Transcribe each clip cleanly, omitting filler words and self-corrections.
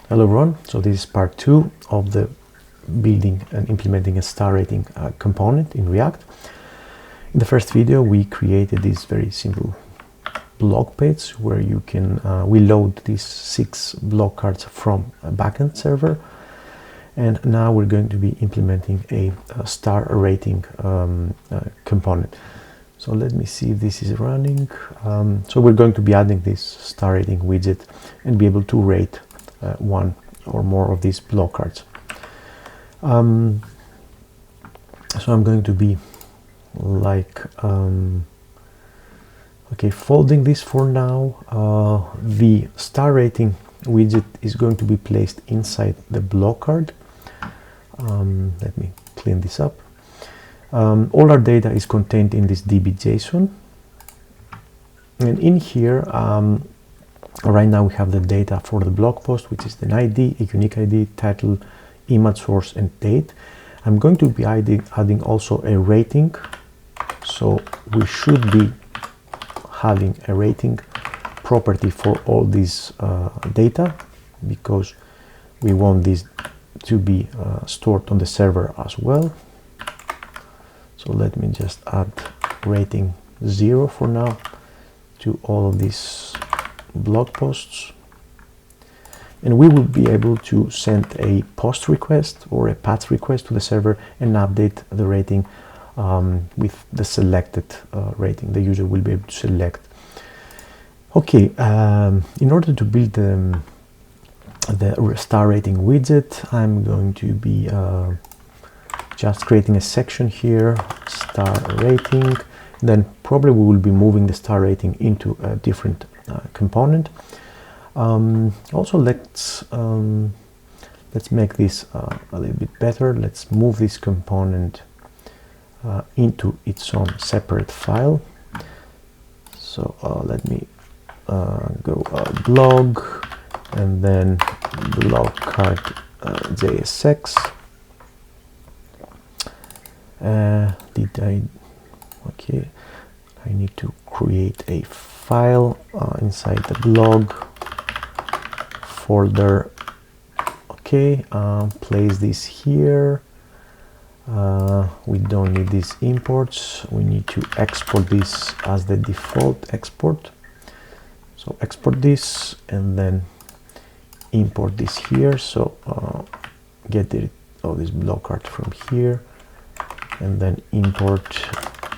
Hello everyone, so this is part 2 of the building and implementing a star rating component in React. In the first video we created this very simple blog page where you can we load these 6 blog cards from a backend server, and now we're going to be implementing a star rating component. So let me see if this is running. So we're going to be adding this star rating widget and be able to rate one or more of these blog cards. So I'm going to be like folding this for now. The star rating widget is going to be placed inside the blog card. Let me clean this up. All our data is contained in this db.json, and in here right now we have the data for the blog post, which is an ID, a unique ID, title, image source, and date. I'm going to be adding also a rating, so we should be having a rating property for all these data, because we want this to be stored on the server as well. So let me just add rating 0 for now to all of these blog posts, and we will be able to send a post request or a patch request to the server and update the rating with the selected rating. The user will be able to select. Okay, in order to build the star rating widget, I'm going to be just creating a section here, star rating. Then probably we will be moving the star rating into a different component. Also, let's make this a little bit better. Let's move this component into its own separate file. So let me go blog and then blog card JSX. Okay, I need to create a file inside the blog folder. Okay, place this here. We don't need these imports. We need to export this as the default export. So export this and then import this here. So get rid of this blog card from here, and then import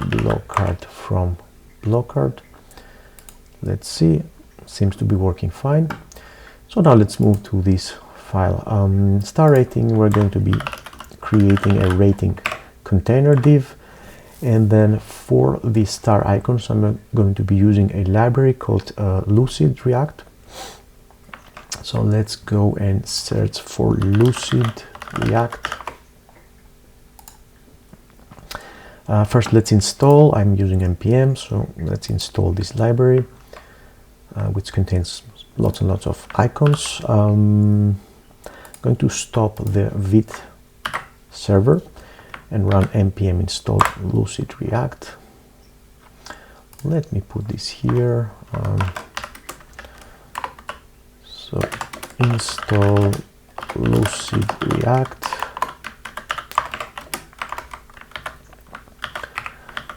blog card from blog card. Let's see, seems to be working fine. So now let's move to this file. Star rating, we're going to be creating a rating container div, and then for the star icons I'm going to be using a library called Lucid React. So let's go and search for Lucid React. First let's install. I'm using npm, so let's install this library, which contains lots and lots of icons. I'm going to stop the vid server and run npm install lucid react. Let me put this here. So install lucid react.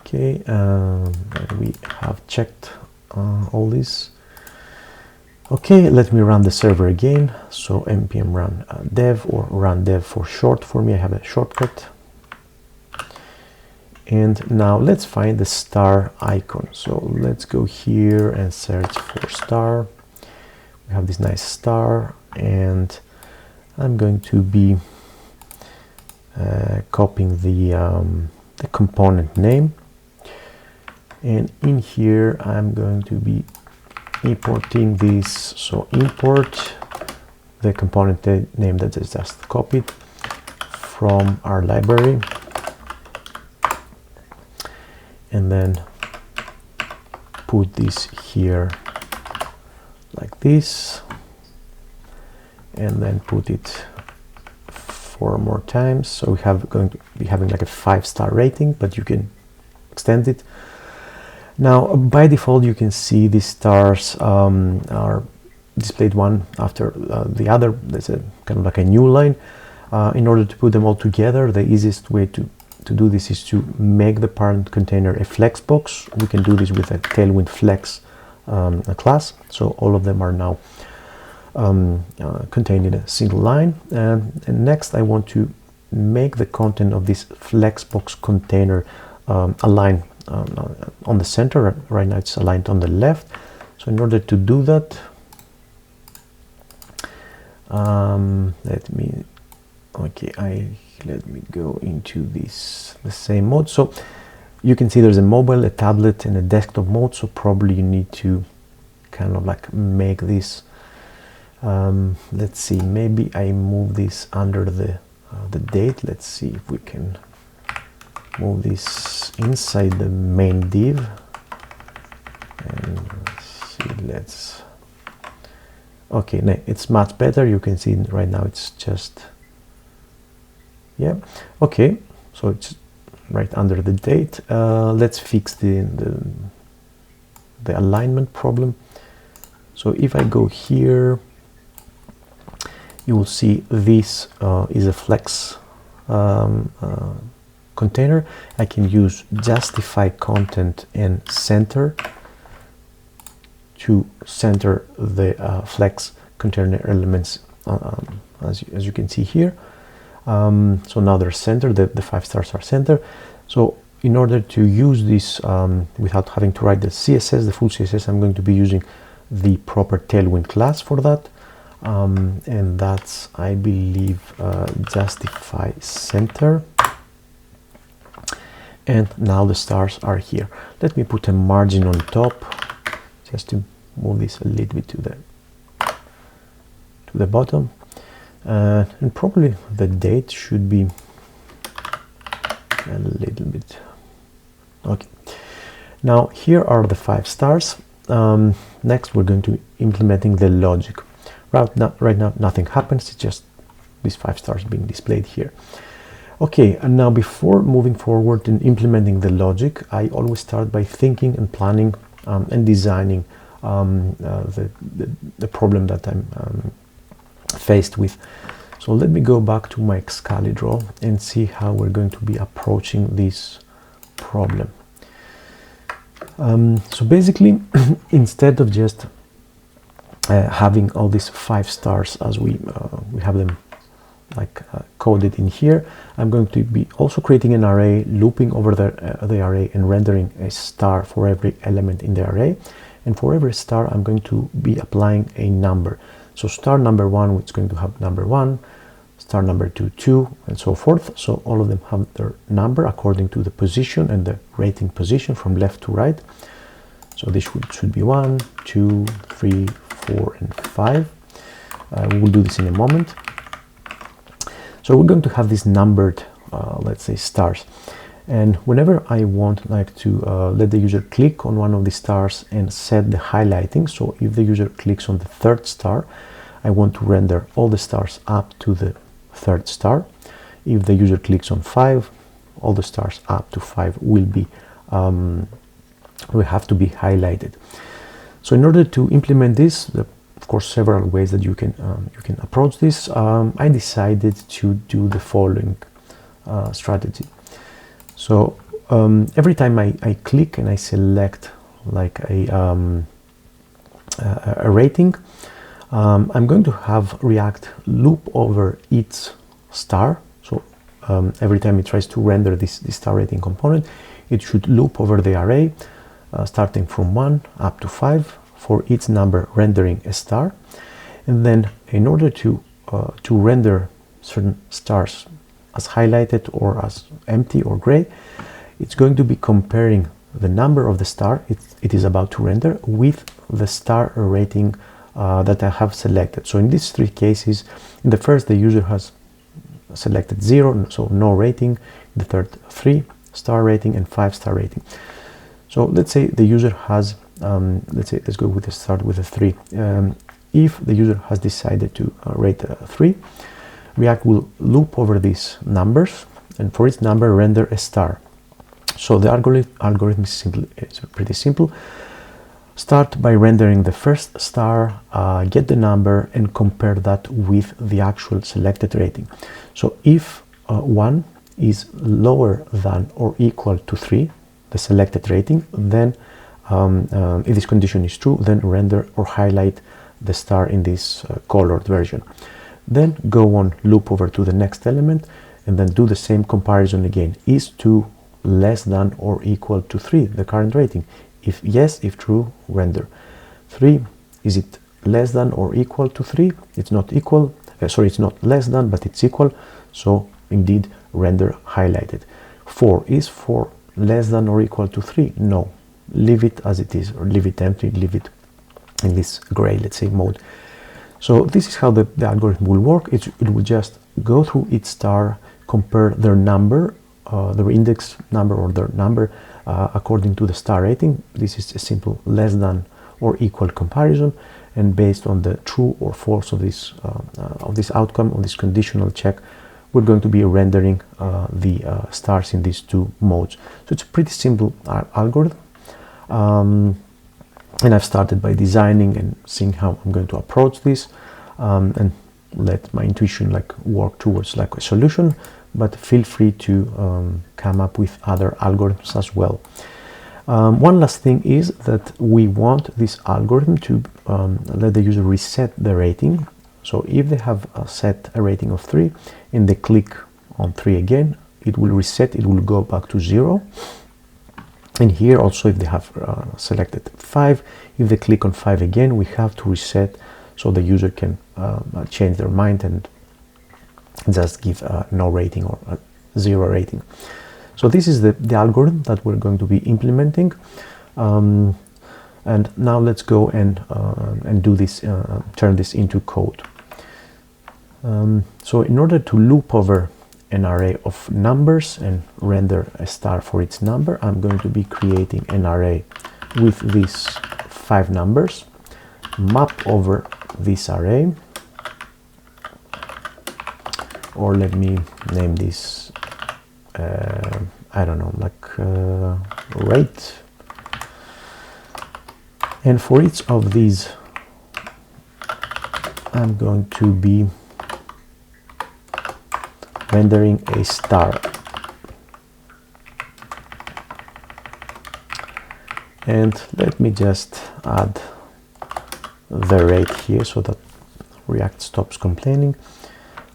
Okay, we have checked all this. Okay, let me run the server again. So npm run dev, or run dev for short. For me, I have a shortcut. And now let's find the star icon. So let's go here and search for star. We have this nice star, and I'm going to be copying the component name. And in here I'm going to be importing this. So import the component name that is just copied from our library, and then put this here like this, and then put it 4 more times. So we have going to be having like a 5-star rating, but you can extend it. Now by default you can see these stars are displayed one after the other. There's a kind of like a new line. In order to put them all together, the easiest way to do this is to make the parent container a flex box. We can do this with a Tailwind Flex class. So all of them are now contained in a single line. And next I want to make the content of this Flexbox container align on the center. Right now it's aligned on the left. So in order to do that, let me go into the same mode. So you can see there's a mobile, a tablet, and a desktop mode. So probably you need to kind of like make this. Let's see, maybe I move this under the date. Let's see if we can move this inside the main div. And see, okay, no, it's much better. You can see right now it's just, yeah, okay, so it's right under the date. Let's fix the alignment problem. So if I go here, you will see this is a flex container. I can use justify content and center to center the flex container elements, as you can see here. So now they're centered, the 5 stars are centered. So in order to use this without having to write the CSS, the full CSS, I'm going to be using the proper Tailwind class for that. And that's, I believe, justify center. And now the stars are here. Let me put a margin on top just to move this a little bit to the bottom. And probably the date should be a little bit. Okay. Now here are the 5 stars. Next we're going to implementing the logic. Right now nothing happens, it's just these 5 stars being displayed here. Okay, and now before moving forward and implementing the logic, I always start by thinking and planning and designing the problem that I'm faced with. So let me go back to my Excalibur and see how we're going to be approaching this problem. So basically, instead of just having all these 5 stars as we have them like coded in here, I'm going to be also creating an array, looping over the array and rendering a star for every element in the array. And for every star, I'm going to be applying a number. So star number 1, it's going to have number 1, star number 2, 2, and so forth. So all of them have their number according to the position and the rating position from left to right. So this should be 1, 2, 3, 4, and 5. We will do this in a moment. So we're going to have these numbered, let's say, stars. And whenever I want like to let the user click on one of the stars and set the highlighting, so if the user clicks on the 3rd star, I want to render all the stars up to the 3rd star. If the user clicks on 5, all the stars up to 5 will have to be highlighted. So in order to implement this, of course, several ways that you can approach this. I decided to do the following strategy. So every time I click and I select like a rating, I'm going to have React loop over each star. So every time it tries to render this star rating component, it should loop over the array, starting from 1 up to 5, for each number rendering a star. And then in order to render certain stars as highlighted or as empty or gray, it's going to be comparing the number of the star it is about to render with the star rating that I have selected. So in these 3 cases, in the first, the user has selected 0, so no rating. In the third, 3 star rating and 5 star rating. So let's say the user has, let's go with start with a 3. If the user has decided to rate 3, React will loop over these numbers, and for each number render a star. So the algorithm is pretty simple. Start by rendering the first star, get the number and compare that with the actual selected rating. So if 1 is lower than or equal to 3, the selected rating, then if this condition is true, then render or highlight the star in this colored version. Then go on, loop over to the next element and then do the same comparison again. Is 2 less than or equal to 3, the current rating? If yes, if true, render. 3, is it less than or equal to 3? It's not equal, sorry, it's not less than, but it's equal, so indeed render highlighted. 4, is 4 less than or equal to 3? No, leave it as it is, or leave it empty, leave it in this gray, let's say, mode. So this is how the algorithm will work. It will just go through each star, compare their number, their index number or their number according to the star rating. This is a simple less than or equal comparison, and based on the true or false of this outcome, of this conditional check, we're going to be rendering the stars in these two modes. So it's a pretty simple algorithm, and I've started by designing and seeing how I'm going to approach this, and let my intuition work towards a solution, but feel free to come up with other algorithms as well. One last thing is that we want this algorithm to let the user reset the rating. So if they have set a rating of 3 and they click on 3 again, it will reset, it will go back to 0. And here also, if they have selected 5, if they click on 5 again, we have to reset so the user can change their mind and just give no rating or 0 rating. So this is the algorithm that we're going to be implementing, and now let's go and do this, turn this into code. So in order to loop over an array of numbers and render a star for its number, I'm going to be creating an array with these 5 numbers, map over this array, or let me name this I don't know, rate, and for each of these I'm going to be rendering a star. And let me just add the rate here so that React stops complaining.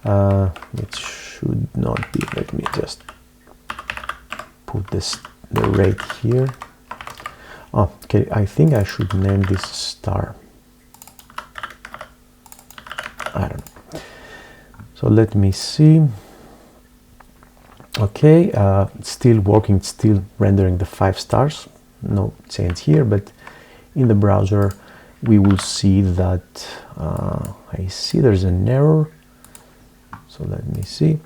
It should not be, let me just put the rate here. Oh, okay, I think I should name this star. I don't know. So let me see. Okay, it's still working, it's still rendering the 5 stars. No change here, but in the browser we will see that I see there's an error. So let me see.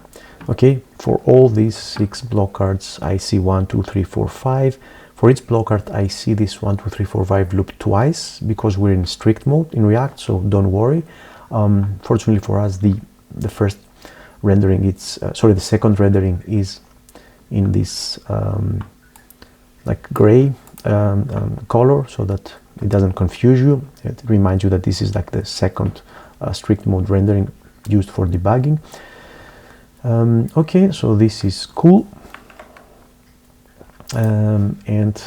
Okay, for all these 6 block cards I see 1, 2, 3, 4, 5. For each block card I see this 1, 2, 3, 4, 5 loop twice because we're in strict mode in React, so don't worry. Fortunately for us, the first rendering, the second rendering is in this gray color, so that it doesn't confuse you. It reminds you that this is the second strict mode rendering used for debugging. Okay, so this is cool, and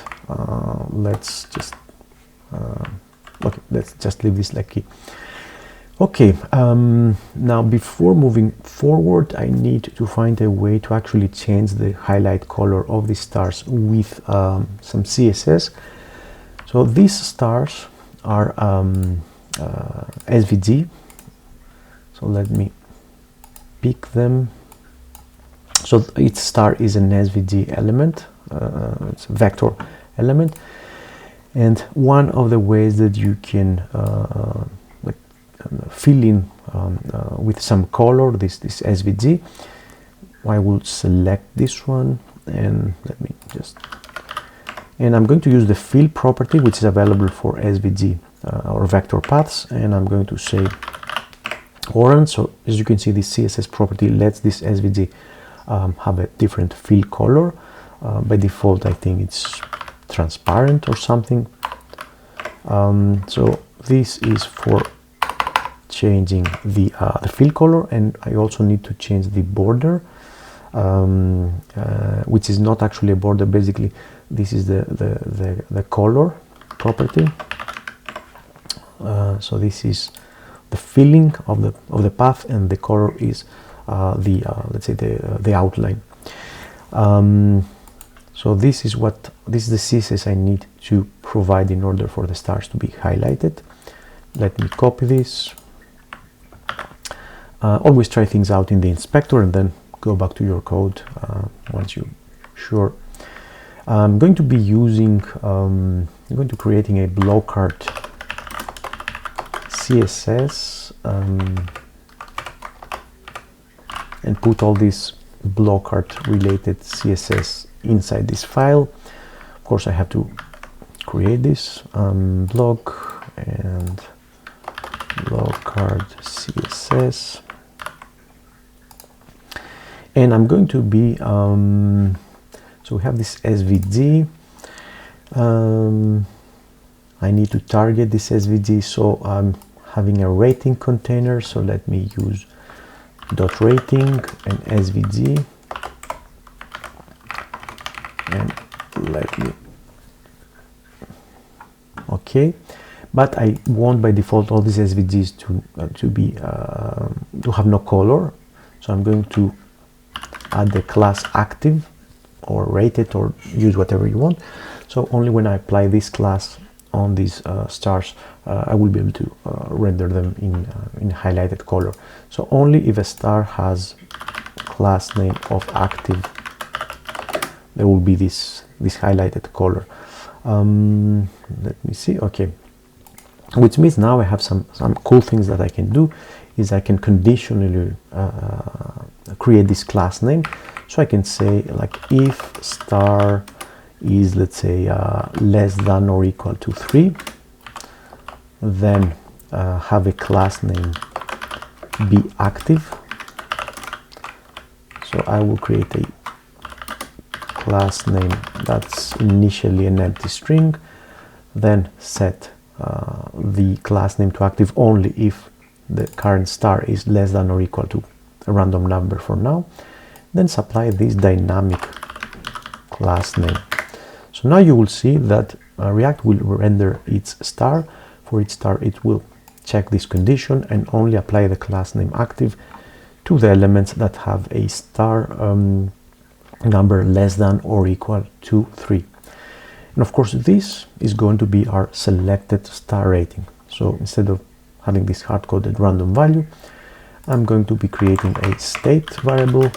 let's just leave this like it. Okay, now before moving forward, I need to find a way to actually change the highlight color of the stars with some CSS. So these stars are SVG. So let me pick them. So each star is an SVG element, it's a vector element, and one of the ways that you can fill in with some color this SVG, I will select this one, and let me and I'm going to use the fill property, which is available for SVG or vector paths, and I'm going to say orange. So as you can see, this CSS property lets this SVG have a different fill color. By default I think it's transparent or something. So this is for changing the fill color, and I also need to change the border, which is not actually a border. Basically, this is the color property. So this is the filling of the path, and the color is let's say the outline. So this is the CSS I need to provide in order for the stars to be highlighted. Let me copy this. Always try things out in the inspector and then go back to your code once you're sure. I'm going to be using, I'm going to creating a block art CSS and put all these block art related CSS inside this file. Of course, I have to create this block and block art CSS, and I'm going to be so we have this SVG. I need to target this SVG, so I'm having a rating container, so let me use .rating and SVG, and let me, okay, but I want by default all these SVGs to have no color, so I'm going to add the class active or rated, or use whatever you want. So only when I apply this class on these stars, I will be able to render them in highlighted color. So only if a star has class name of active, there will be this highlighted color. Let me see. Okay, which means now I have some cool things that I can do. Is I can conditionally create this class name. So I can say, like, if star is, let's say, less than or equal to 3, then have a class name be active. So I will create a class name that's initially an empty string, then set the class name to active only if the current star is less than or equal to a random number for now, then supply this dynamic class name. So now you will see that React will render its star. For each star, it will check this condition and only apply the class name active to the elements that have a star number less than or equal to 3. And of course, this is going to be our selected star rating. So instead of having this hard-coded random value, I'm going to be creating a state variable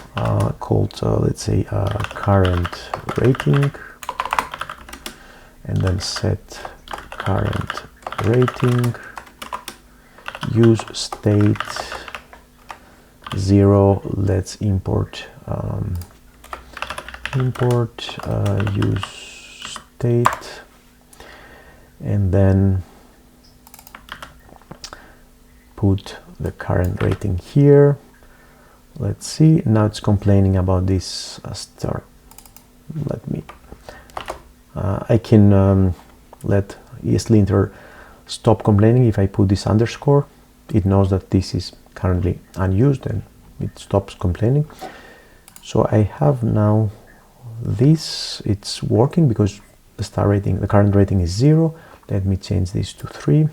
called, let's say, current rating, and then set current rating, use state 0, let's import use state, and then put the current rating here. Let's see, now it's complaining about this star. Let me I can let ESLinter stop complaining. If I put this underscore, it knows that this is currently unused and it stops complaining. So I have now this, it's working because the star rating, the current rating is 0. Let me change this to 3.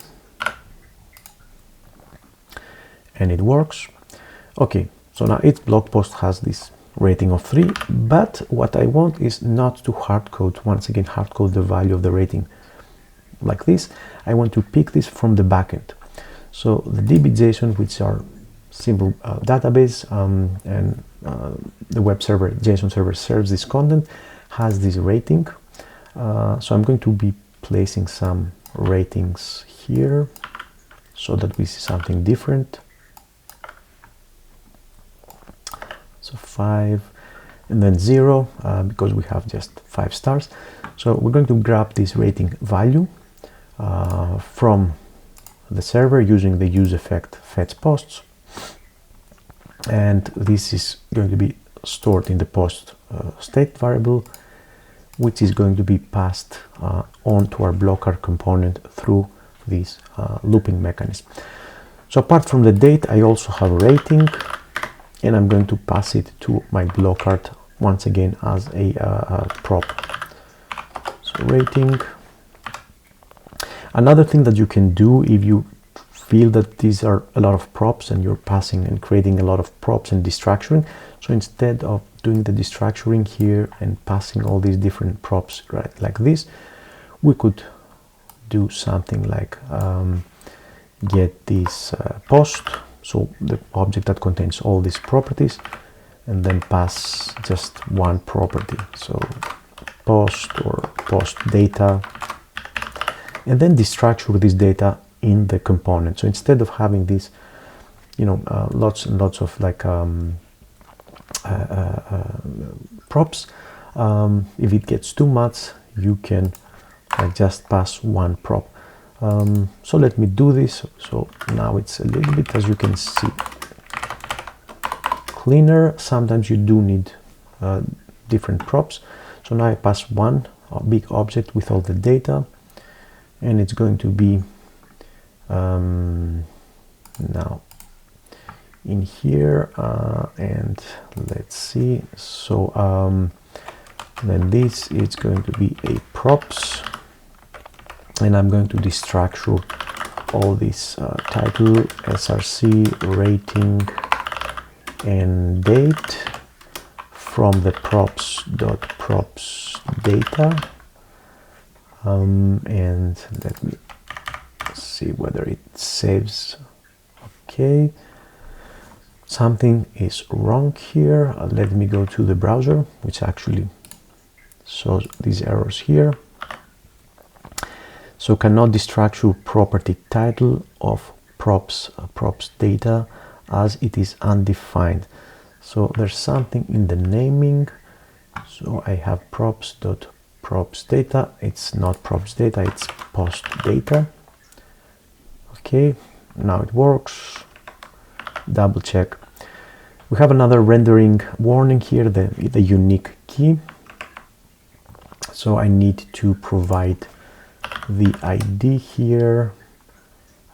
And it works. Okay, so now each blog post has this rating of 3, but what I want is not to hardcode, once again, hardcode the value of the rating like this. I want to pick this from the backend. So the DB.json, which are simple database, and the web server, JSON server, serves this content, has this rating. So I'm going to be placing some ratings here so that we see something different. So 5 and then 0 because we have just 5 stars. So we're going to grab this rating value from the server using the use effect fetch posts, and this is going to be stored in the post state variable. which is going to be passed onto our blocker component through this looping mechanism. So apart from the date, I also have a rating, and I'm going to pass it to my blocker once again as a prop. So rating. Another thing that you can do if you feel that these are a lot of props and you're passing and creating a lot of props and destructuring, so instead of doing the destructuring here and passing all these different props right like this, we could do something like get this post, so the object that contains all these properties, and then pass just one property, so post or post data, and then destructure this data in the component. So instead of having this, you know, lots and lots of like props, if it gets too much, you can just pass one prop. So let me do this. So now it's a little bit, as you can see, cleaner. Sometimes you do need different props. So now I pass one big object with all the data, and it's going to be now in here, and let's see. So then this is going to be a props, and I'm going to destructure all this title, src, rating, and date from the props.props data, and let me see whether it saves. Okay, something is wrong here. Let me go to the browser, which actually shows these errors here. So cannot destructure property title of props data as it is undefined. So there's something in the naming. So I have props.props data. It's not props data, it's post data. Okay, now it works. Double check. We have another rendering warning here, the unique key. So I need to provide the ID here.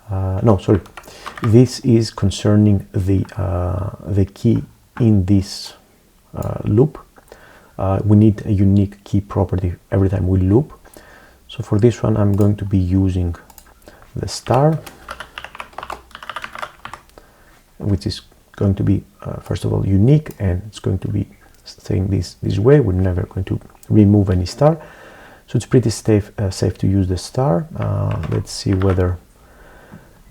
No, sorry. This is concerning the key in this loop. We need a unique key property every time we loop. So for this one, I'm going to be using the star, which is going to be first of all unique, and it's going to be staying this way. We're never going to remove any star, so it's pretty safe to use the star. Let's see whether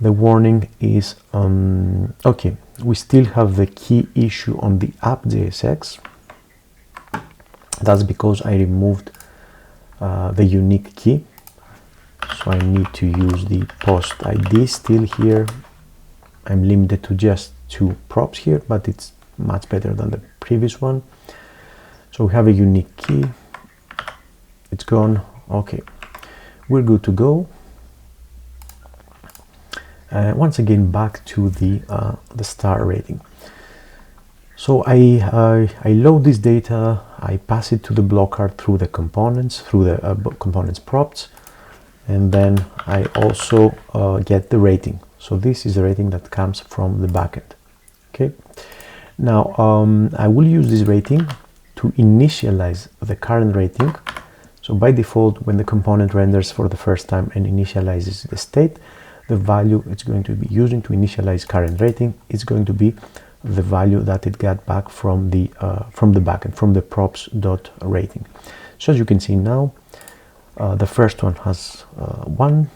the warning is okay. We still have the key issue on the app.jsx. That's because I removed the unique key, so I need to use the post ID still here. I'm limited to just 2 props here, but it's much better than the previous one. So we have a unique key. It's gone. Okay, we're good to go. Once again, back to the star rating. So I load this data, I pass it to the blocker through the components, through the components props, and then I also get the rating. So this is the rating that comes from the backend. Okay. Now I will use this rating to initialize the current rating. So by default, when the component renders for the first time and initializes the state, the value it's going to be using to initialize current rating is going to be the value that it got back from the backend, from the props.rating. So as you can see now, the first one has 1,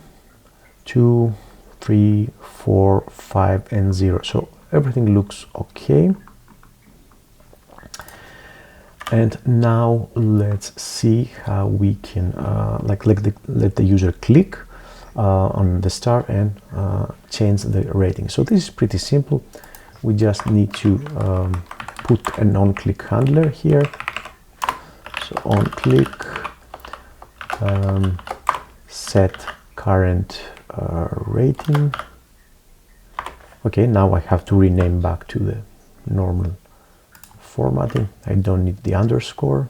2, 3, 4, 5, and 0. So everything looks okay. And now let's see how we can let the user click on the star and change the rating. So this is pretty simple. We just need to put an on-click handler here. So on-click, set current rating. Okay, now I have to rename back to the normal formatting. I don't need the underscore.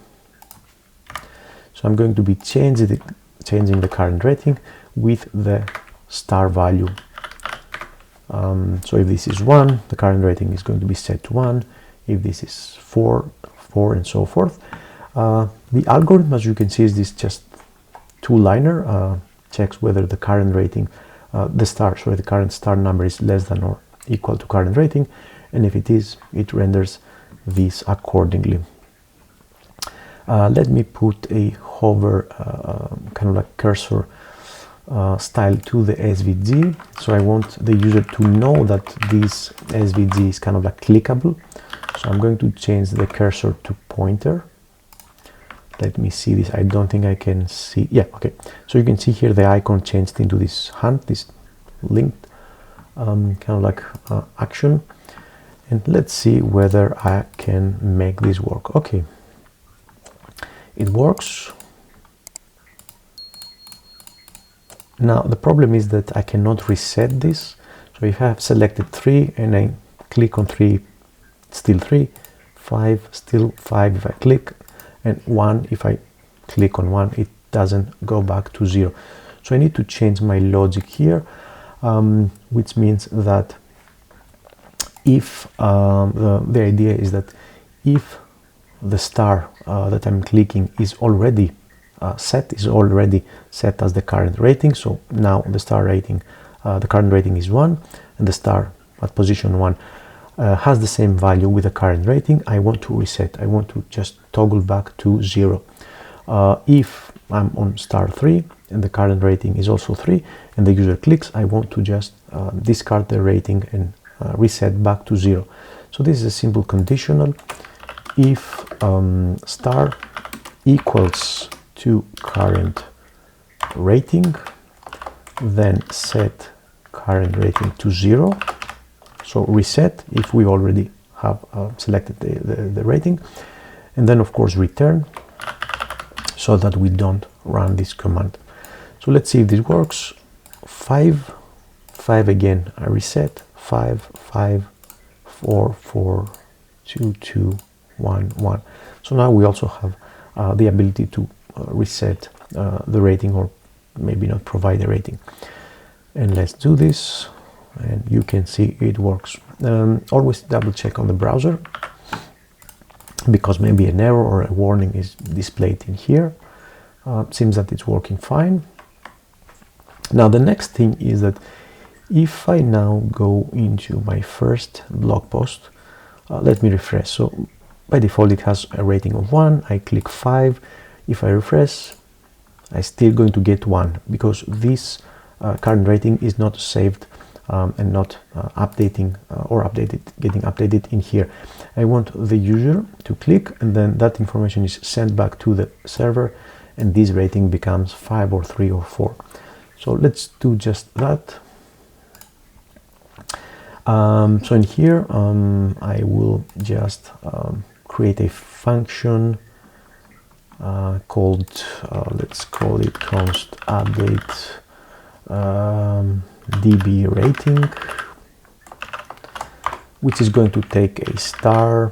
So So I'm going to be changing the current rating with the star value. So if this is 1, the current rating is going to be set to 1. If this is 4, and so forth. The algorithm, as you can see, is this just two-liner, checks whether the current rating, the current star number is less than or equal to current rating, and if it is, it renders this accordingly. Let me put a hover, kind of like cursor style to the SVG, so I want the user to know that this SVG is kind of like clickable. So I'm going to change the cursor to pointer. Let me see this. I don't think I can see. Yeah, okay. So you can see here the icon changed into this hand, this linked kind of like action. And let's see whether I can make this work. Okay, it works. Now the problem is that I cannot reset this. So if I have selected 3 and I click on 3, still 3, 5, still 5 if I click, and 1 if I click on 1, it doesn't go back to 0. So I need to change my logic here, which means that if the idea is that if the star that I'm clicking is already set as the current rating, so now the star rating, the current rating is 1, and the star at position 1 has the same value with the current rating, I want to reset. I want to just toggle back to 0. If I'm on star 3 and the current rating is also 3 and the user clicks, I want to just discard the rating and reset back to 0. So this is a simple conditional. If star equals to current rating, then set current rating to 0. So reset if we already have selected the rating, and then of course return, so that we don't run this command. So let's see if this works. 5, 5 again, I reset, 5, 5, 4, 4, 2, 2, 1, 1. So now we also have the ability to reset the rating, or maybe not provide a rating. And let's do this, and you can see it works. Always double check on the browser, because maybe an error or a warning is displayed in here. Seems that it's working fine. Now the next thing is that if I now go into my first blog post, let me refresh. So by default it has a rating of 1. I click 5. If I refresh, I'm still going to get 1, because this current rating is not saved and not getting updated in here. I want the user to click, and then that information is sent back to the server, and this rating becomes 5 or 3 or 4. So let's do just that. So in here I will just create a function called, let's call it const update db rating, which is going to take a star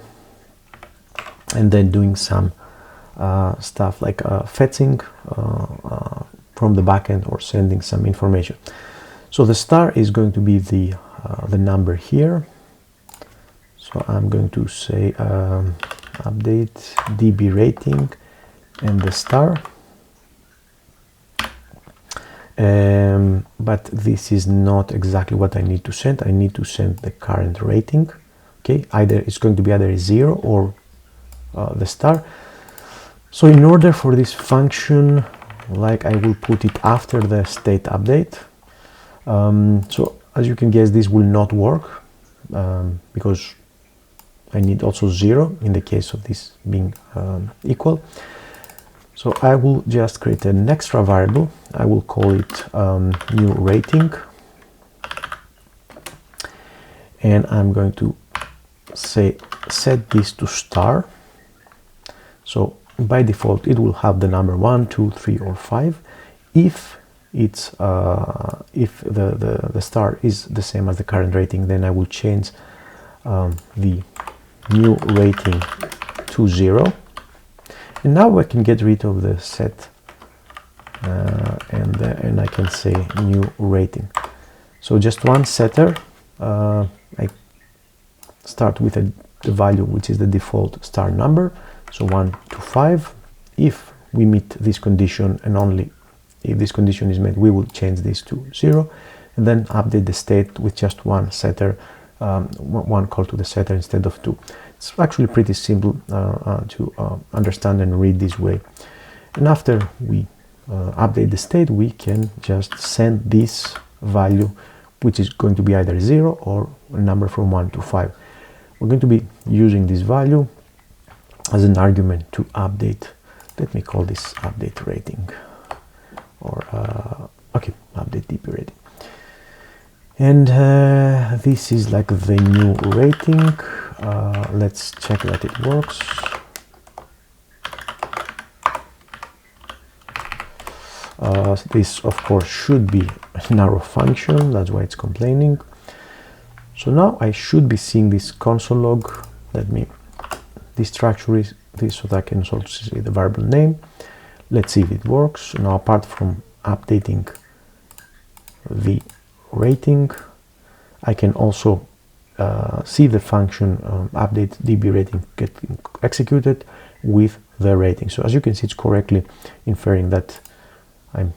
and then doing some stuff like fetching from the backend or sending some information. So the star is going to be the number here. So I'm going to say update db rating and the star. But this is not exactly what I need to send. I need to send the current rating. Okay, either it's going to be either a 0 or the star. So in order for this function, like, I will put it after the state update. So as you can guess, this will not work because I need also 0 in the case of this being equal. So I will just create an extra variable. I will call it new rating, and I'm going to say set this to star. So by default it will have the number 1, 2, 3 or 5. If it's if the star is the same as the current rating, then I will change the new rating to 0. And now I can get rid of the set and I can say new rating. So just one setter. I start with the value which is the default star number, so 1 to 5. If we meet this condition, and only if this condition is met, we will change this to 0, and then update the state with just one setter, one call to the setter instead of 2. It's actually pretty simple to understand and read this way. And after we update the state, we can just send this value, which is going to be either 0 or a number from 1 to 5. We're going to be using this value as an argument to update. Let me call this update rating, or okay, update DP rating. And this is like the new rating. Let's check that it works. This of course should be a narrow function, that's why it's complaining. So now I should be seeing this console log. Let me destructure this so that I can also see the variable name. Let's see if it works. Now, apart from updating the rating, I can also see the function update db rating getting executed with the rating. So as you can see, it's correctly inferring that I'm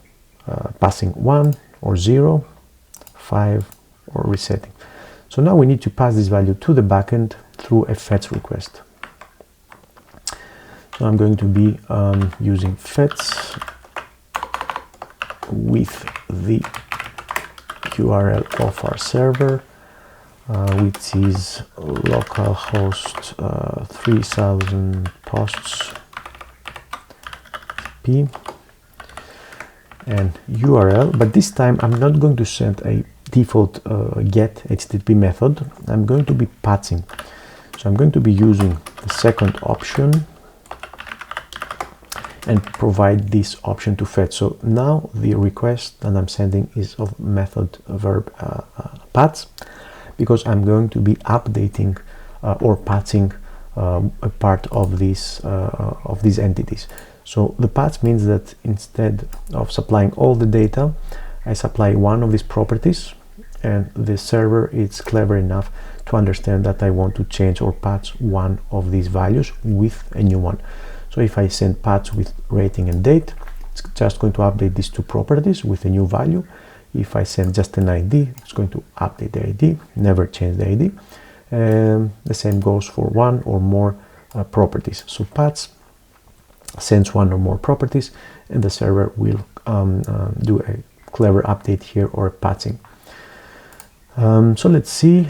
passing 1 or 0, 5 or resetting. So now we need to pass this value to the backend through a fetch request. So I'm going to be using fetch with the URL of our server, which is localhost 3000 posts p and URL, but this time I'm not going to send a default get HTTP method. I'm going to be patching. So I'm going to be using the second option and provide this option to fetch. So now the request that I'm sending is of method verb patch, because I'm going to be updating or patching a part of this of these entities. So the patch means that instead of supplying all the data, I supply one of these properties, and the server is clever enough to understand that I want to change or patch one of these values with a new one. So if I send patch with rating and date, it's just going to update these two properties with a new value. If I send just an ID, it's going to update the ID, never change the ID. The same goes for one or more properties. So patch sends one or more properties, and the server will do a clever update here or patching. So let's see.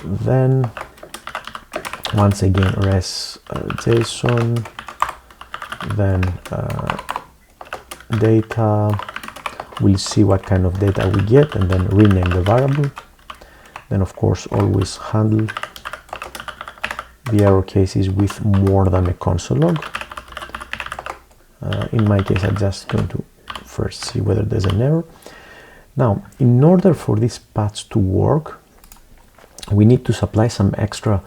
Then once again res JSON, then data. We'll see what kind of data we get, and then rename the variable. Then of course always handle the error cases with more than a console log. In my case, I'm just going to first see whether there's an error. Now, in order for this patch to work, we need to supply some extra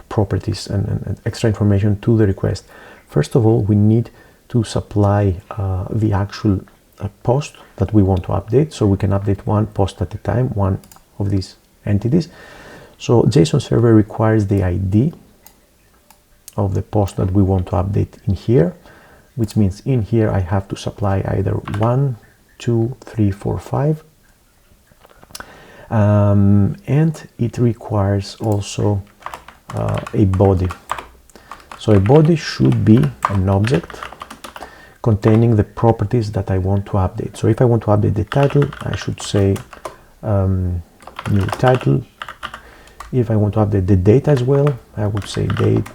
properties and extra information to the request. First of all, we need to supply the actual post that we want to update, so we can update one post at a time, one of these entities. So json-server requires the ID of the post that we want to update in here, which means in here I have to supply either 1, 2, 3, 4, 5, and it requires also a body. So a body should be an object containing the properties that I want to update. So if I want to update the title, I should say new title. If I want to update the date as well, I would say date,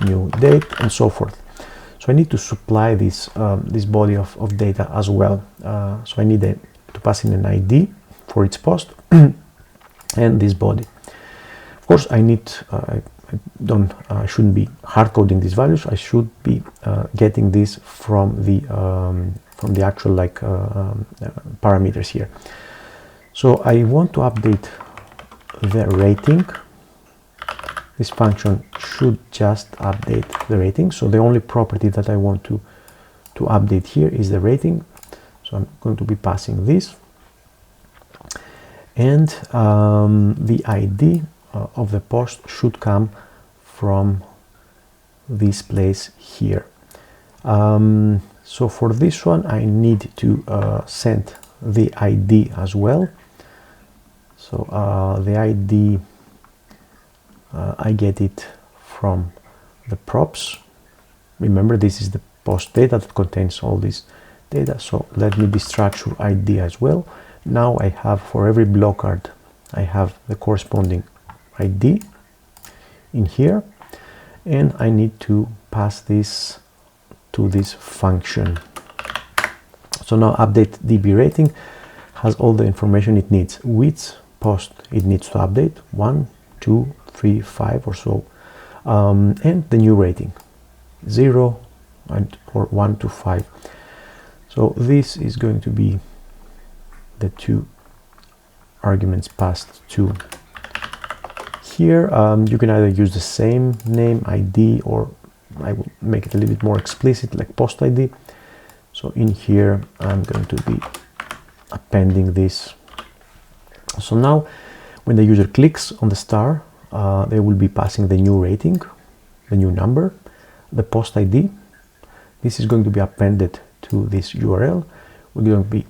new date, and so forth. So I need to supply this this body of data as well. So I need to pass in an ID for each post and this body. Of course, I need I shouldn't be hard coding these values. I should be getting this from the actual parameters here. So I want to update the rating, This function should just update the rating. So the only property that I want to update here is the rating. So I'm going to be passing this. And the ID of the post should come from this place here. So for this one, I need to send the ID as well. So the ID, I get it from the props. Remember, this is the post data that contains all this data. So let me destructure ID as well. Now I have, for every block card, I have the corresponding ID in here, and I need to pass this to this function. So now update DB rating has all the information it needs. Which post it needs to update, 1, 2, 3, 5 or so, and the new rating, 0 or 1 to 5. So this is going to be the two arguments passed to here. You can either use the same name ID, or I will make it a little bit more explicit, like post ID. So in here I'm going to be appending this. So now when the user clicks on the star, they will be passing the new rating, the new number, the post ID. This is going to be appended to this URL. We're going to be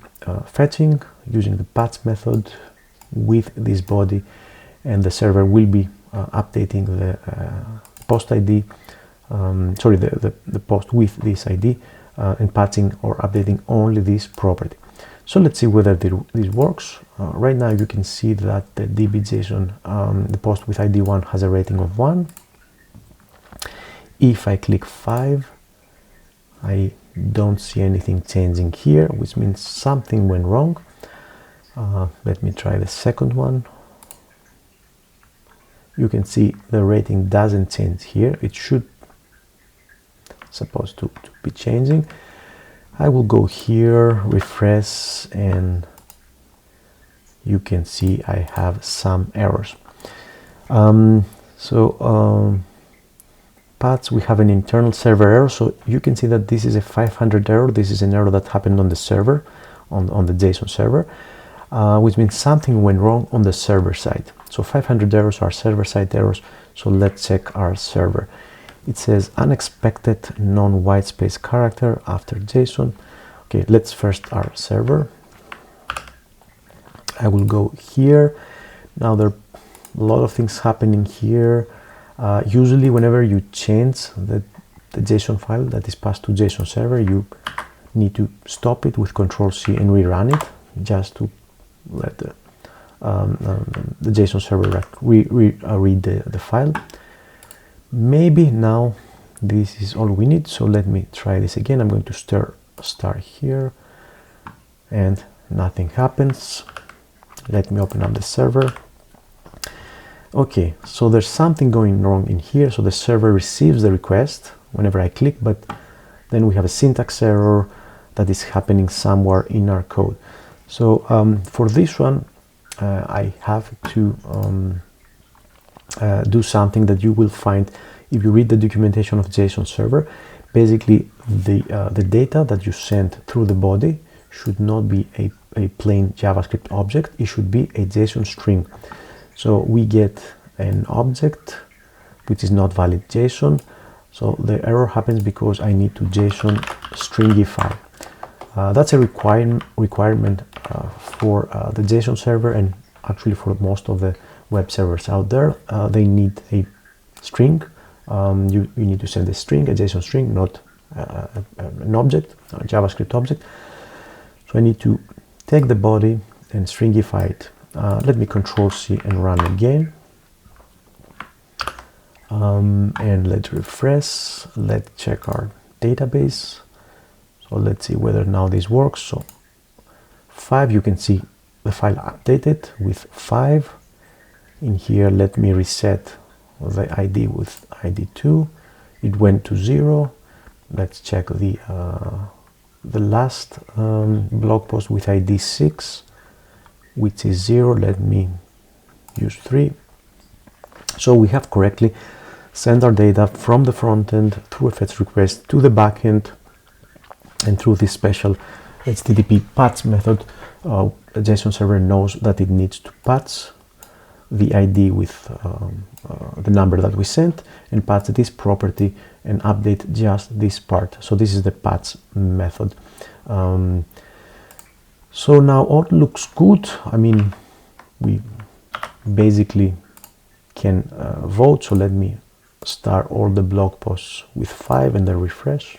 fetching using the patch method with this body, and the server will be updating the post ID, the post with this ID, and patching or updating only this property. So let's see whether this works. Right now you can see that the db.json, the post with ID 1 has a rating of 1. If I click 5, I don't see anything changing here, which means something went wrong. Let me try the second one. You can see the rating doesn't change here. It should supposed to be changing. I will go here, refresh, and you can see I have some errors. Paths, we have an internal server error. So you can see that this is a 500 error. This is an error that happened on the server, on the JSON server, which means something went wrong on the server side. So 500 errors are server side errors. So let's check our server. It says unexpected non-white space character after JSON. Okay, let's first our server. I will go here. Now there are a lot of things happening here. Usually whenever you change the JSON file that is passed to JSON server, you need to stop it with Control-C and rerun it, just to let the JSON server read the file. Maybe now this is all we need, so let me try this again. I'm going to start here, and nothing happens. Let me open up the server. Okay, so there's something going wrong in here. So the server receives the request whenever I click, but then we have a syntax error that is happening somewhere in our code. So for this one, I have to do something that you will find if you read the documentation of JSON server. Basically, the data that you send through the body should not be a plain JavaScript object. It should be a JSON string. So we get an object which is not valid JSON. So the error happens because I need to JSON stringify. That's a requirement for the JSON server, and actually for most of the web servers out there. They need a string. You need to send a string, a JSON string, not an object, a JavaScript object. So I need to take the body and stringify it. Let me Control-C and run again. And let's refresh. Let's check our database. So let's see whether now this works. So 5, you can see the file updated with 5. In here, let me reset the ID with ID 2. It went to 0. Let's check the last blog post with ID 6, which is 0. Let me use 3. So we have correctly sent our data from the front end through a fetch request to the backend, and through this special HTTP patch method, a JSON server knows that it needs to patch the ID with the number that we sent, and patch this property and update just this part. So this is the patch method. So now all looks good. I mean, we basically can vote. So let me start all the blog posts with 5 and then refresh.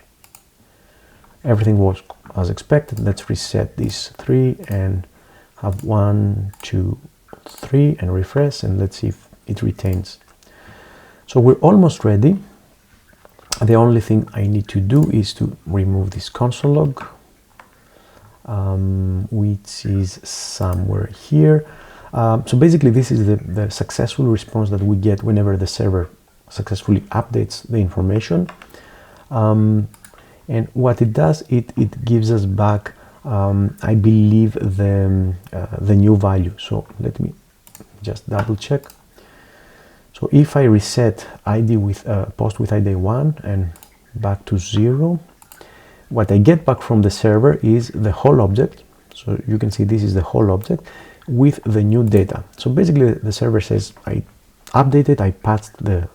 Everything was as expected. Let's reset these 3 and have 1, 2, 3 and refresh, and let's see if it retains. So we're almost ready. The only thing I need to do is to remove this console log, which is somewhere here. So basically this is the successful response that we get whenever the server successfully updates the information. And what it does, it gives us back, I believe, the new value. So let me just double check. So if I reset ID with post with ID 1 and back to 0, what I get back from the server is the whole object. So you can see this is the whole object with the new data. So basically the server says I updated, I patched the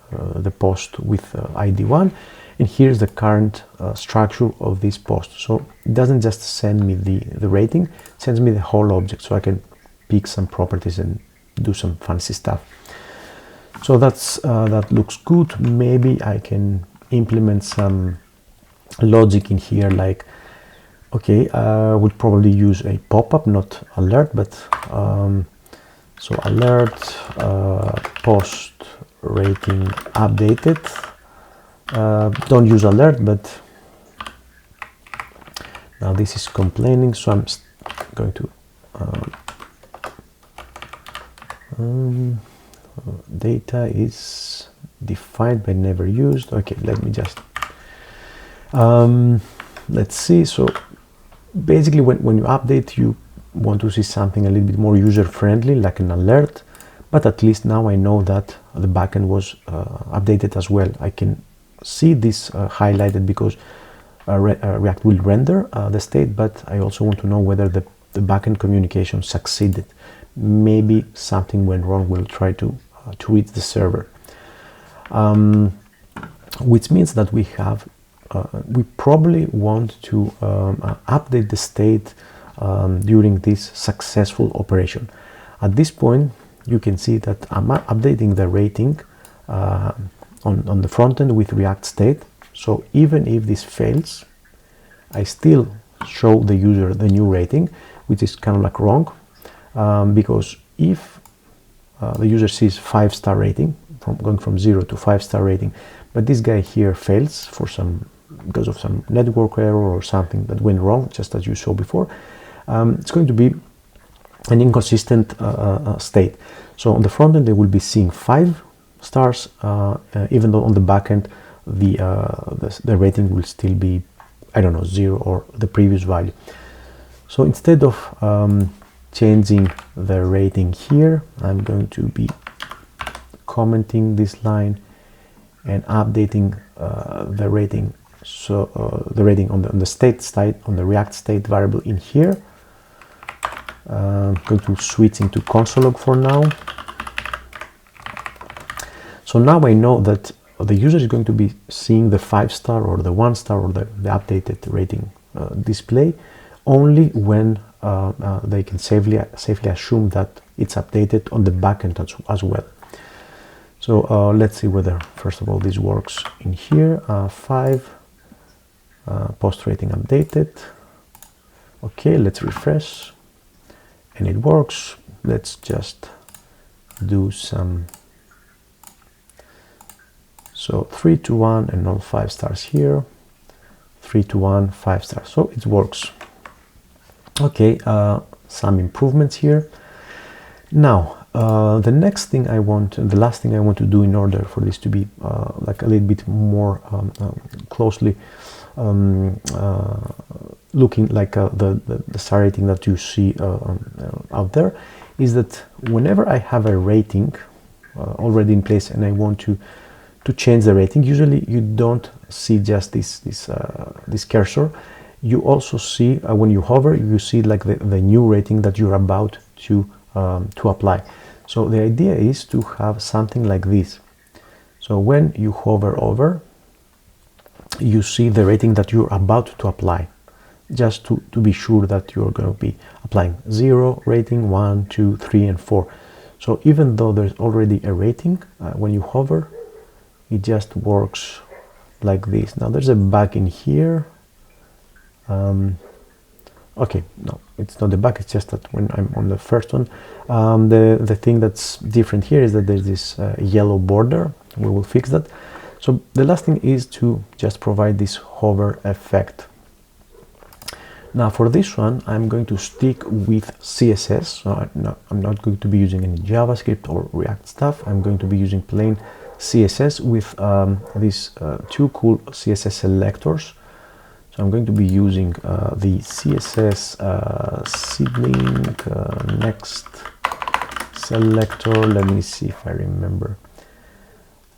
post with ID 1, and here's the current structure of this post. So it doesn't just send me the rating, it sends me the whole object, so I can pick some properties and do some fancy stuff. So that looks good. Maybe I can implement some logic in here, like, okay, I would probably use a pop-up, not alert, but so alert post rating updated. Don't use alert, but now this is complaining, so I'm going to data is defined but never used. Okay, let me just let's see. So basically when you update, you want to see something a little bit more user-friendly, like an alert, but at least now I know that the backend was updated as well. I can see this highlighted because React will render the state, but I also want to know whether the backend communication succeeded. Maybe something went wrong. We'll try to reach the server, which means that we have we probably want to update the state during this successful operation. At this point, you can see that I'm updating the rating on the front end with React state. So even if this fails, I still show the user the new rating, which is kind of like wrong, because if the user sees 5-star rating, going from 0 to 5-star rating, but this guy here fails because of some network error or something that went wrong, just as you saw before, it's going to be an inconsistent state. So on the front end, they will be seeing 5 stars, even though on the back end, the rating will still be, I don't know, 0 or the previous value. So instead of changing the rating here, I'm going to be commenting this line and updating the rating. So the rating on the state side, on the React state variable in here. I'm going to switch into console log for now. So now I know that the user is going to be seeing the 5-star or the 1-star or the updated rating display only when they can safely assume that it's updated on the backend as well. So let's see whether, first of all, this works in here. 5 post rating updated. Okay, let's refresh, and it works. Let's just do some. So 3 to 1 and all 5 stars here. 3 to 1, 5 stars. So it works. Okay, some improvements here. Now, the next thing I want, the last thing I want to do in order for this to be like a little bit more closely looking like the star rating that you see out there, is that whenever I have a rating already in place and I want to change the rating, usually you don't see just this cursor. You also see when you hover, you see like the new rating that you're about to apply. So the idea is to have something like this. So when you hover over, you see the rating that you're about to apply, just to be sure that you're going to be applying 0 rating, 1, 2, 3, and 4. So even though there's already a rating, when you hover, it just works like this. Now there's a bug in here. Okay, no, it's not the bug, it's just that when I'm on the first one, the thing that's different here is that there's this yellow border. We will fix that. So the last thing is to just provide this hover effect. Now for this one, I'm going to stick with CSS. So I'm not going to be using any JavaScript or React stuff. I'm going to be using plain CSS with these two cool CSS selectors. So I'm going to be using the CSS sibling next selector. Let me see if I remember.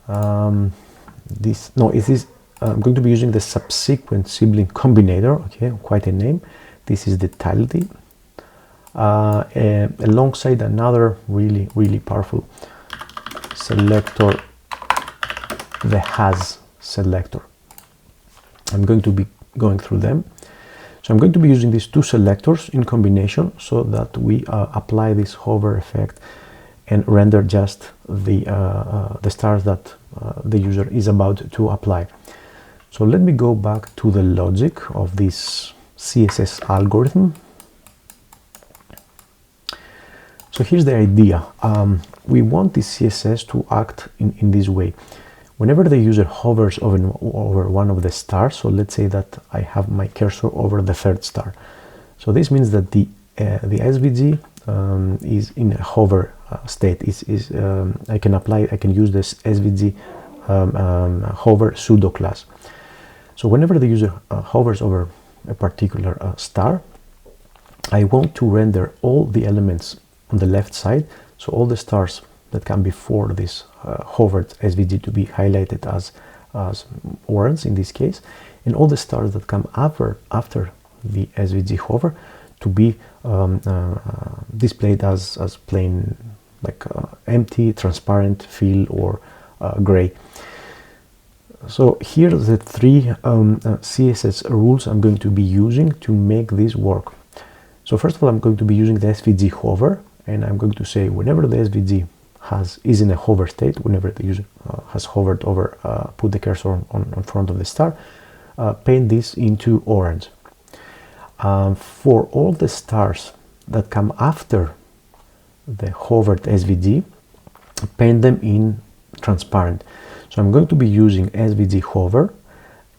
I'm going to be using the subsequent sibling combinator. Okay, quite a name. This is the tilde, alongside another really powerful selector, the has selector. I'm going to be going through them. So I'm going to be using these two selectors in combination so that we apply this hover effect and render just the stars that the user is about to apply. So let me go back to the logic of this CSS algorithm. So here's the idea. We want this CSS to act in this way. Whenever the user hovers over one of the stars, so let's say that I have my cursor over the third star. So this means that the SVG is in a hover state. I can use this SVG hover pseudo class. So whenever the user hovers over a particular star, I want to render all the elements on the left side, so all the stars that come before this hovered SVG to be highlighted as orange in this case, and all the stars that come after the SVG hover to be displayed as plain, like empty, transparent, fill, or gray. So here are the three CSS rules I'm going to be using to make this work. So first of all, I'm going to be using the SVG hover, and I'm going to say whenever the SVG is in a hover state, whenever the user has hovered over, put the cursor on front of the star, paint this into orange. For all the stars that come after the hovered SVG, paint them in transparent. So I'm going to be using SVG hover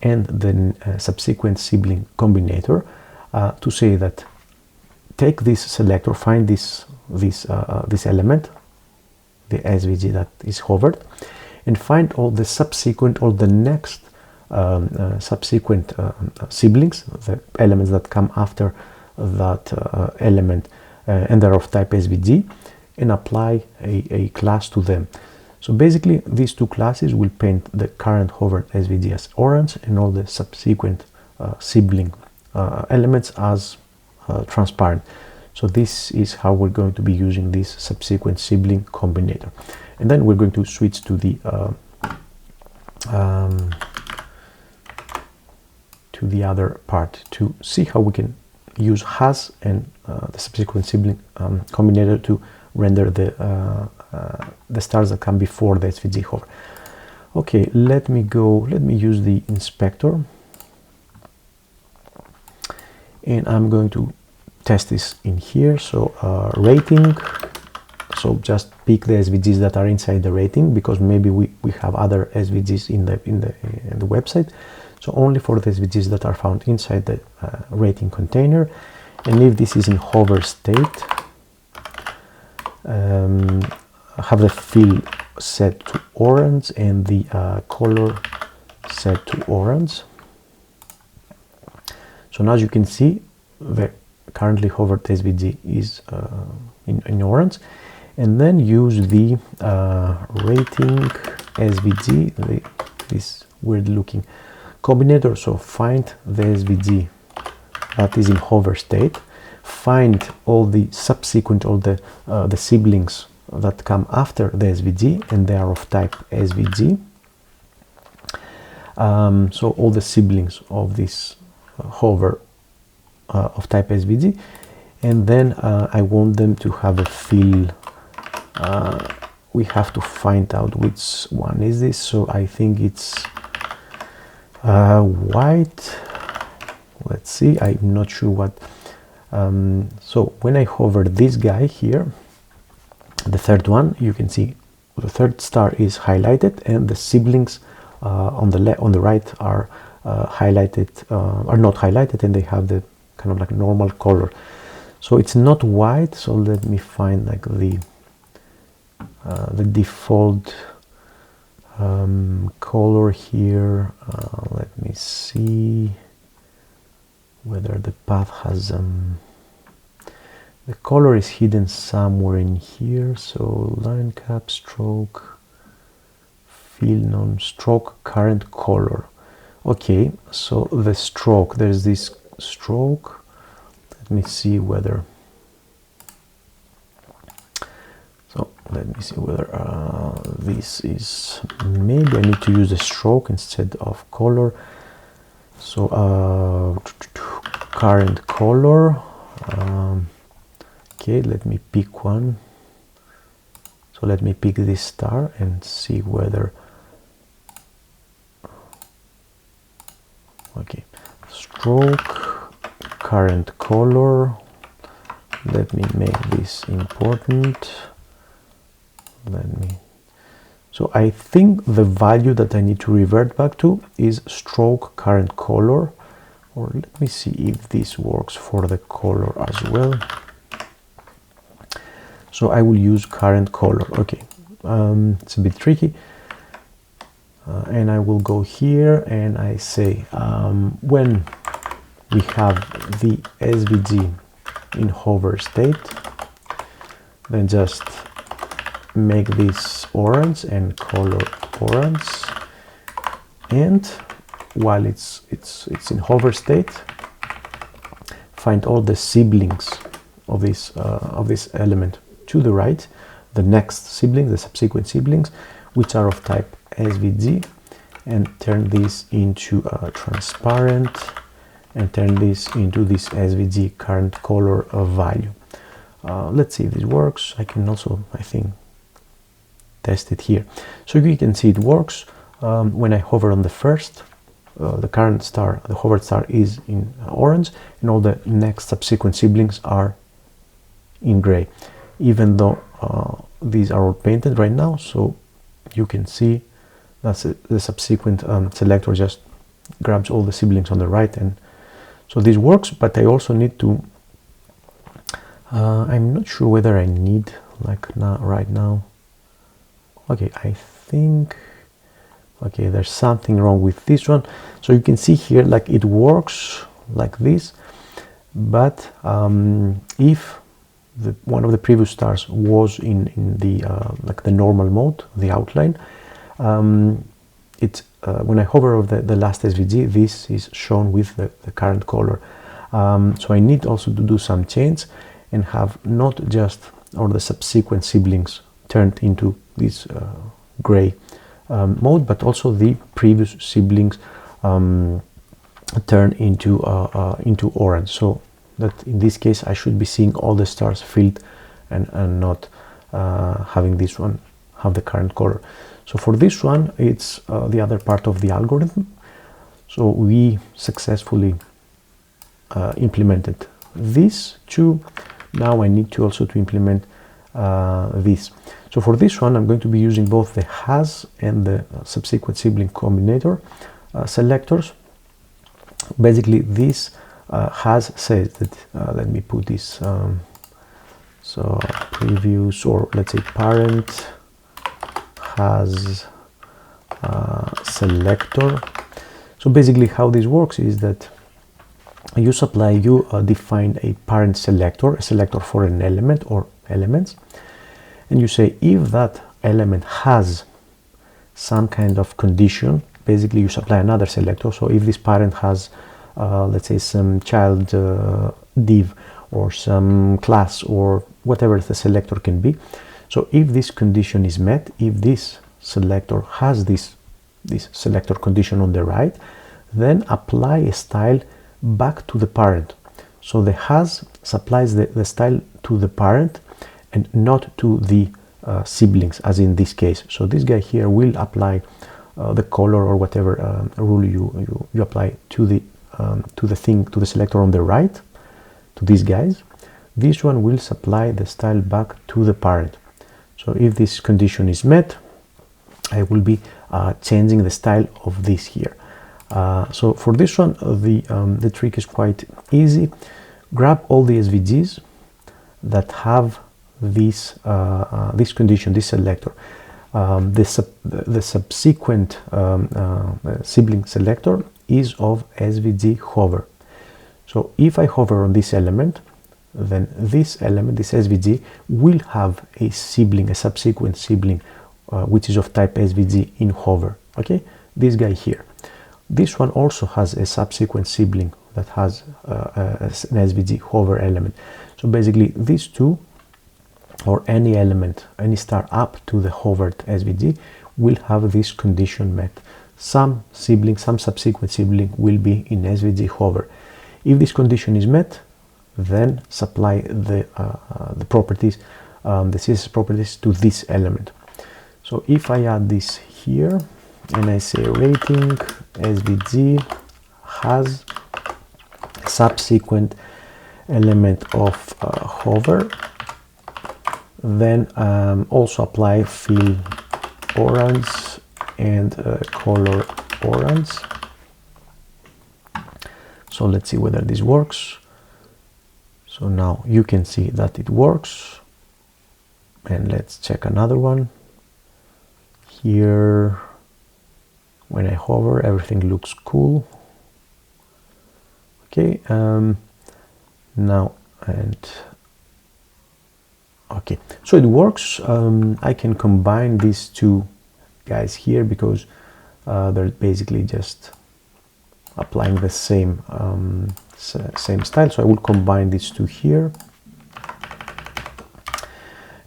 and then subsequent sibling combinator to say that take this selector, find this element, the SVG that is hovered, and find all the subsequent or the next subsequent siblings, the elements that come after that element and they're of type SVG, and apply a class to them. So basically these two classes will paint the current hovered SVG as orange and all the subsequent sibling elements as transparent. So this is how we're going to be using this subsequent sibling combinator. And then we're going to switch to the other part to see how we can use has and the subsequent sibling combinator to render the stars that come before the SVG hover. Okay, let me use the inspector, and I'm going to test this in here. So rating, so just pick the SVGs that are inside the rating, because maybe we have other SVGs in the website. So only for the SVGs that are found inside the rating container, and if this is in hover state, have the fill set to orange and the color set to orange. So now as you can see, the currently hovered SVG is in orange, and then use the rating SVG, this weird looking combinator. So find the SVG that is in hover state, find all the subsequent, all the siblings that come after the SVG, and they are of type SVG. So all the siblings of this hover of type SVG, and then I want them to have a fill. We have to find out which one is this, so I think it's white. Let's see, I'm not sure what. So when I hover this guy here, the third one, you can see the third star is highlighted, and the siblings on the right are highlighted, are not highlighted, and they have the kind of like normal color. So it's not white. So let me find like the default color here. Let me see whether the path has the color is hidden somewhere in here. So line cap, stroke, fill, non-stroke, current color. Okay, so the stroke, there's this stroke. Let me see whether, so let me see whether this is, maybe I need to use the stroke instead of color. So current color, okay, let me pick one. So let me pick this star and see whether, okay, stroke, current color. Let me make this important. Let me, so I think the value that I need to revert back to is stroke current color, or let me see if this works for the color as well. So I will use current color. Okay, it's a bit tricky. And I will go here and I say when we have the SVG in hover state, then just make this orange and color orange, and while it's in hover state, find all the siblings of this element to the right, the next sibling, the subsequent siblings, which are of type SVG, and turn this into transparent, and turn this into this SVG current color value. Let's see if this works. I can also, I think, test it here. So you can see it works. When I hover on the first, the current star, the hovered star is in orange, and all the next subsequent siblings are in gray, even though these are all painted right now. So you can see that's the subsequent selector just grabs all the siblings on the right, and so this works. But I also need to, I'm not sure whether I need, like, now, right now. Okay, I think, okay, there's something wrong with this one. So you can see here, like, it works like this, but if one of the previous stars was in the like the normal mode, the outline, when I hover over the last SVG, this is shown with the current color. So I need also to do some change and have not just all the subsequent siblings turned into this gray mode, but also the previous siblings turn into orange. So that in this case I should be seeing all the stars filled and not having this one have the current color. So for this one, it's the other part of the algorithm. So we successfully implemented this too. Now I need to also to implement this. So for this one, I'm going to be using both the has and the subsequent sibling combinator selectors. Basically, this has says that, let me put this, so previous, or let's say parent has selector. So basically how this works is that you define a parent selector, a selector for an element or elements, and you say if that element has some kind of condition, basically you supply another selector. So if this parent has let's say some child div or some class or whatever the selector can be, so if this condition is met, if this selector has this selector condition on the right, then apply a style back to the parent. So the has supplies the style to the parent and not to the siblings, as in this case. So this guy here will apply the color or whatever rule you apply to the selector on the right, to these guys. This one will supply the style back to the parent. So if this condition is met, I will be changing the style of this here. So for this one, the trick is quite easy. Grab all the SVGs that have this condition, this selector. The subsequent sibling selector is of SVG hover. So if I hover on this element, then this element, this SVG, will have a sibling, a subsequent sibling, which is of type SVG in hover. Okay, this guy here. This one also has a subsequent sibling that has an SVG hover element. So basically these two, or any element, any star up to the hovered SVG, will have this condition met. Some sibling, some subsequent sibling will be in SVG hover. If this condition is met, then supply the properties, the CSS properties to this element. So if I add this here and I say rating SVG has subsequent element of hover, then also apply fill orange and color orange. So let's see whether this works. So now you can see that it works, and let's check another one. Here, when I hover, everything looks cool. Okay, now, and okay, so it works. I can combine these two guys here because they're basically just applying the same style. So I will combine these two here,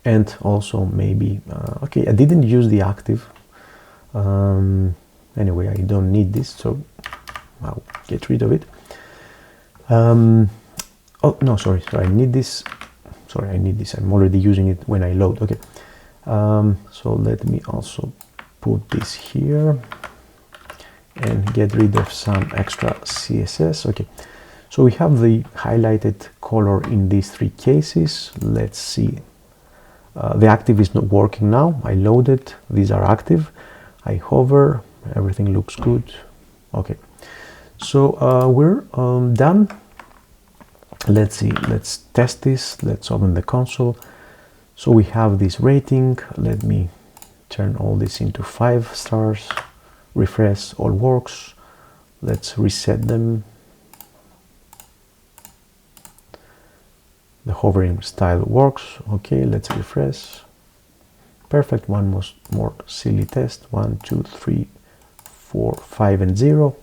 and also maybe okay, I didn't use the active. Anyway, I don't need this, so I'll get rid of it. Oh no, sorry, I need this. Sorry, I need this. I'm already using it when I load. Okay, so let me also put this here and get rid of some extra CSS. Okay, so we have the highlighted color in these three cases. Let's see. The active is not working now. I loaded. These are active. I hover. Everything looks good. Okay, so we're done. Let's see. Let's test this. Let's open the console. So we have this rating. Let me turn all this into 5 stars. Refresh, all works. Let's reset them. The hovering style works. Okay, let's refresh. Perfect. One more silly test. 1, 2, 3, 4, 5, and 0.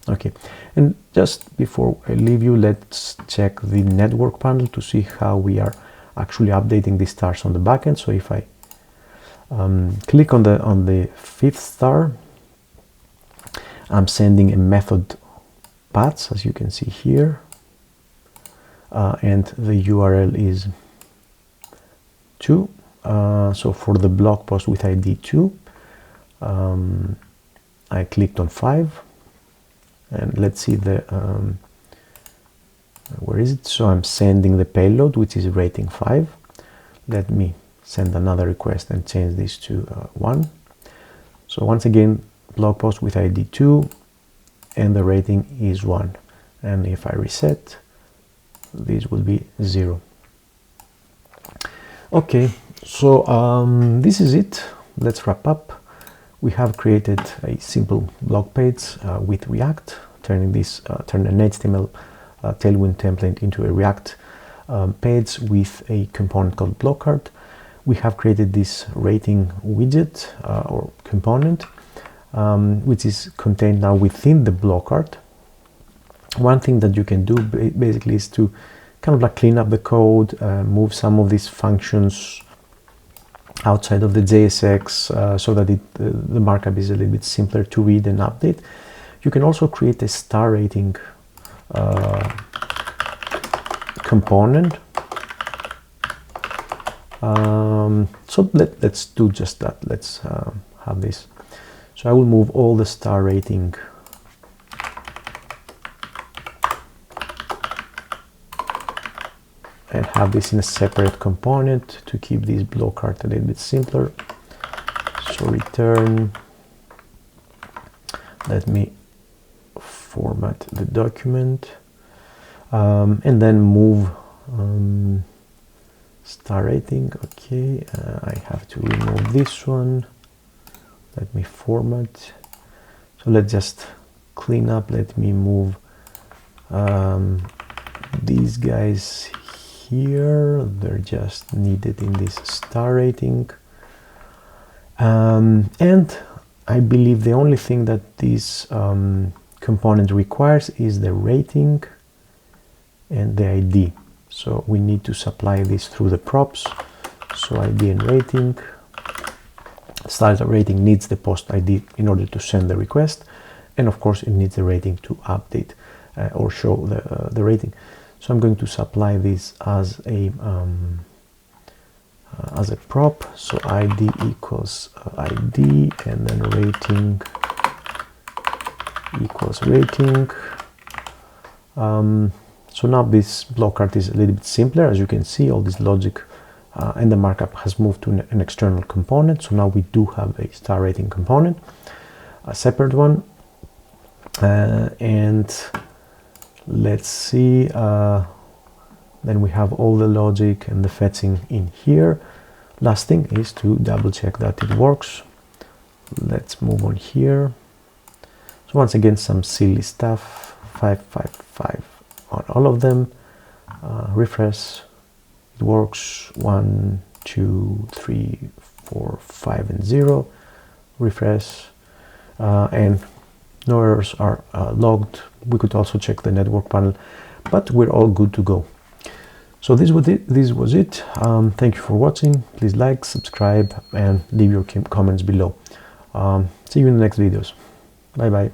Okay, and just before I leave you, let's check the network panel to see how we are actually updating the stars on the backend. So if I click on the 5th star, I'm sending a method paths, as you can see here, and the URL is 2. So for the blog post with ID 2, I clicked on 5, and let's see the where is it? So I'm sending the payload, which is rating 5. Let me send another request and change this to 1. So once again, blog post with ID 2, and the rating is 1. And if I reset, this will be 0. Okay, so this is it. Let's wrap up. We have created a simple blog page with React, turning an HTML Tailwind template into a React page with a component called block card. We have created this rating widget or component, which is contained now within the block card. One thing that you can do basically is to kind of like clean up the code, move some of these functions outside of the JSX so that the markup is a little bit simpler to read and update. You can also create a star rating component. So let's do just that. Let's have this. So I will move all the star rating and have this in a separate component to keep this block card a little bit simpler. So return, let me format the document, and then move star rating. Okay, I have to remove this one. Let me format. So let's just clean up. Let me move these guys here. They're just needed in this star rating. And I believe the only thing that this component requires is the rating and the ID. So we need to supply this through the props. So ID and rating. Starter rating needs the post ID in order to send the request, and of course it needs the rating to update or show the rating. So I'm going to supply this as a prop. So ID equals ID, and then rating equals rating. So now this block card is a little bit simpler. As you can see, all this logic and the markup has moved to an external component. So now we do have a star rating component, a separate one. And let's see, then we have all the logic and the fetching in here. Last thing is to double check that it works. Let's move on here. So once again, some silly stuff, 555 on all of them. Refresh, it works. 1, 2, 3, 4, 5, and 0. Refresh, and no errors are logged. We could also check the network panel, but we're all good to go. So this was it. Thank you for watching. Please like, subscribe, and leave your comments below. See you in the next videos. Bye bye.